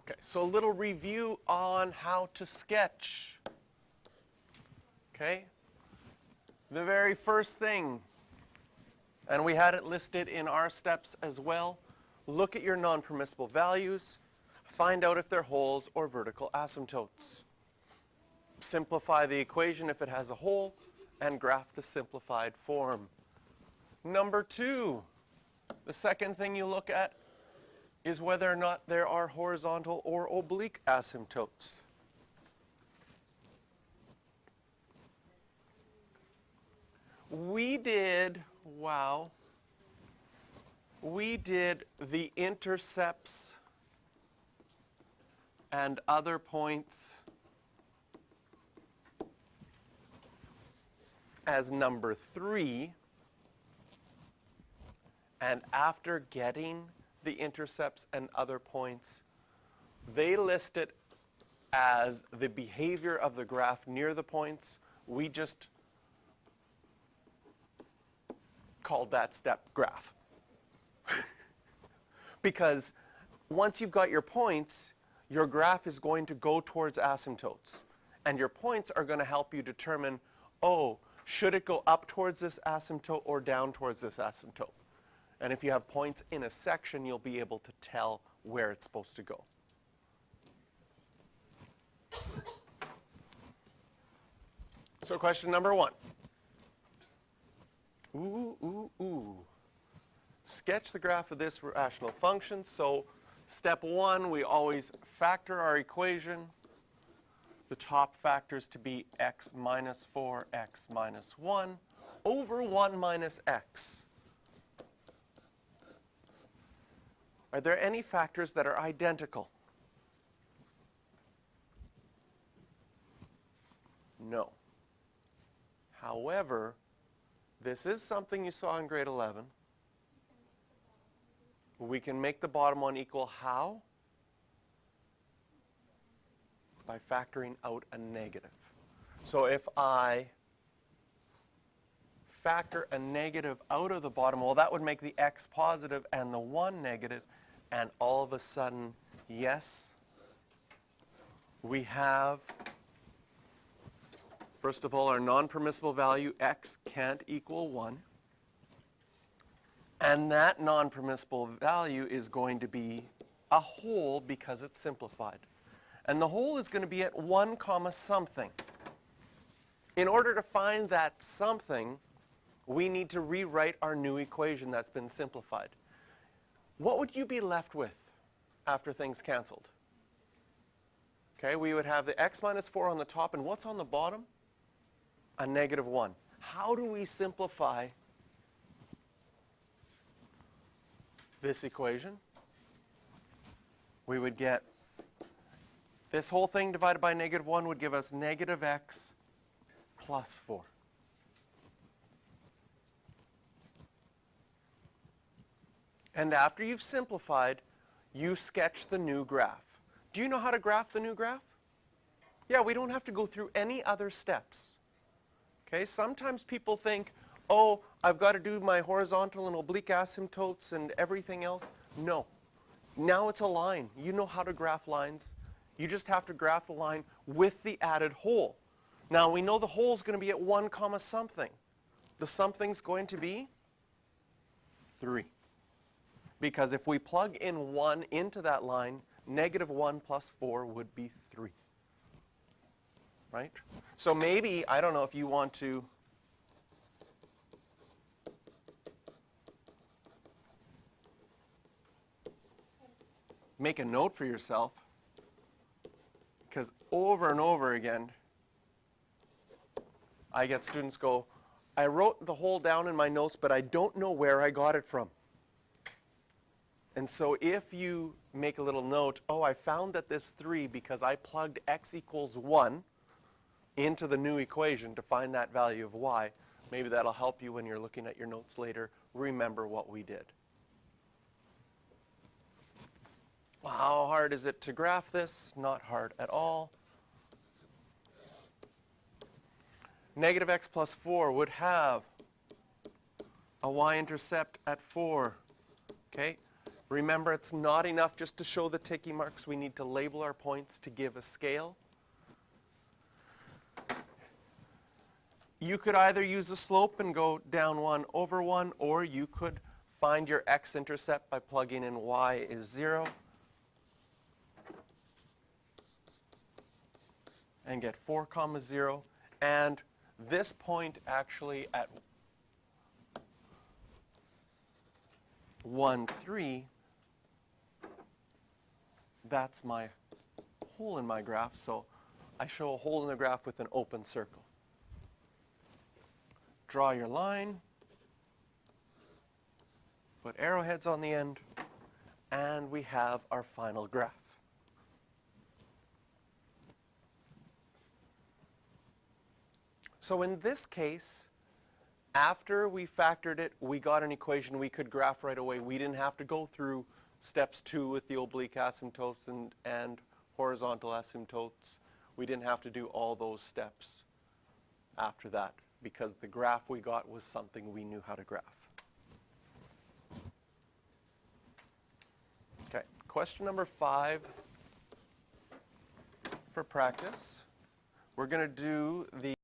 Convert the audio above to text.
Okay, so a little review on how to sketch. Okay, the very first thing, and we had it listed in our steps as well, look at your non-permissible values, find out if they're holes or vertical asymptotes. Simplify the equation if it has a hole, and graph the simplified form. Number two, the second thing you look at is whether or not there are horizontal or oblique asymptotes. We did the intercepts and other points as number 3, and after getting the intercepts and other points, they list it as the behavior of the graph near the points. We just called that step graph. Because once you've got your points, your graph is going to go towards asymptotes. And your points are going to help you determine, oh, should it go up towards this asymptote or down towards this asymptote? And if you have points in a section, you'll be able to tell where it's supposed to go. So question number 1. Sketch the graph of this rational function. So step 1, we always factor our equation. The top factors to be x minus 4, x minus 1, over 1 minus x. Are there any factors that are identical? No. However, this is something you saw in grade 11. We can make the bottom one equal how? By factoring out a negative. So if I factor a negative out of the bottom, well, that would make the x positive and the 1 negative, and all of a sudden, yes, we have, first of all, our non-permissible value, x can't equal 1. And that non-permissible value is going to be a hole because it's simplified. And the hole is going to be at 1 comma something. In order to find that something, we need to rewrite our new equation that's been simplified. What would you be left with after things canceled? Okay, we would have the x minus 4 on the top, and what's on the bottom? A negative 1. How do we simplify this equation? We would get this whole thing divided by negative 1 would give us negative x plus 4. And after you've simplified, you sketch the new graph. Do you know how to graph the new graph? Yeah, we don't have to go through any other steps. Okay, sometimes people think, oh, I've got to do my horizontal and oblique asymptotes and everything else. No. Now it's a line. You know how to graph lines. You just have to graph the line with the added hole. Now we know the hole is going to be at 1 comma something. The something's going to be 3. Because if we plug in 1 into that line, negative 1 plus 4 would be 3. Right? So maybe, I don't know if you want to make a note for yourself, because over and over again, I get students go, I wrote the whole down in my notes, but I don't know where I got it from. And so if you make a little note, oh, I found that this 3 because I plugged x equals 1 into the new equation to find that value of y, maybe that'll help you when you're looking at your notes later, remember what we did. Well, how hard is it to graph this? Not hard at all. Negative x plus 4 would have a y-intercept at 4. Okay? Remember, it's not enough just to show the ticky marks. We need to label our points to give a scale. You could either use a slope and go down 1 over 1, or you could find your x-intercept by plugging in y is 0 and get 4, 0. And this point actually at 1, 3, that's my hole in my graph. So I show a hole in the graph with an open circle. Draw your line, put arrowheads on the end, and we have our final graph. So in this case, after we factored it, we got an equation we could graph right away. We didn't have to go through steps 2 with the oblique asymptotes and horizontal asymptotes. We didn't have to do all those steps after that, because the graph we got was something we knew how to graph. Okay, question number 5 for practice. We're going to do the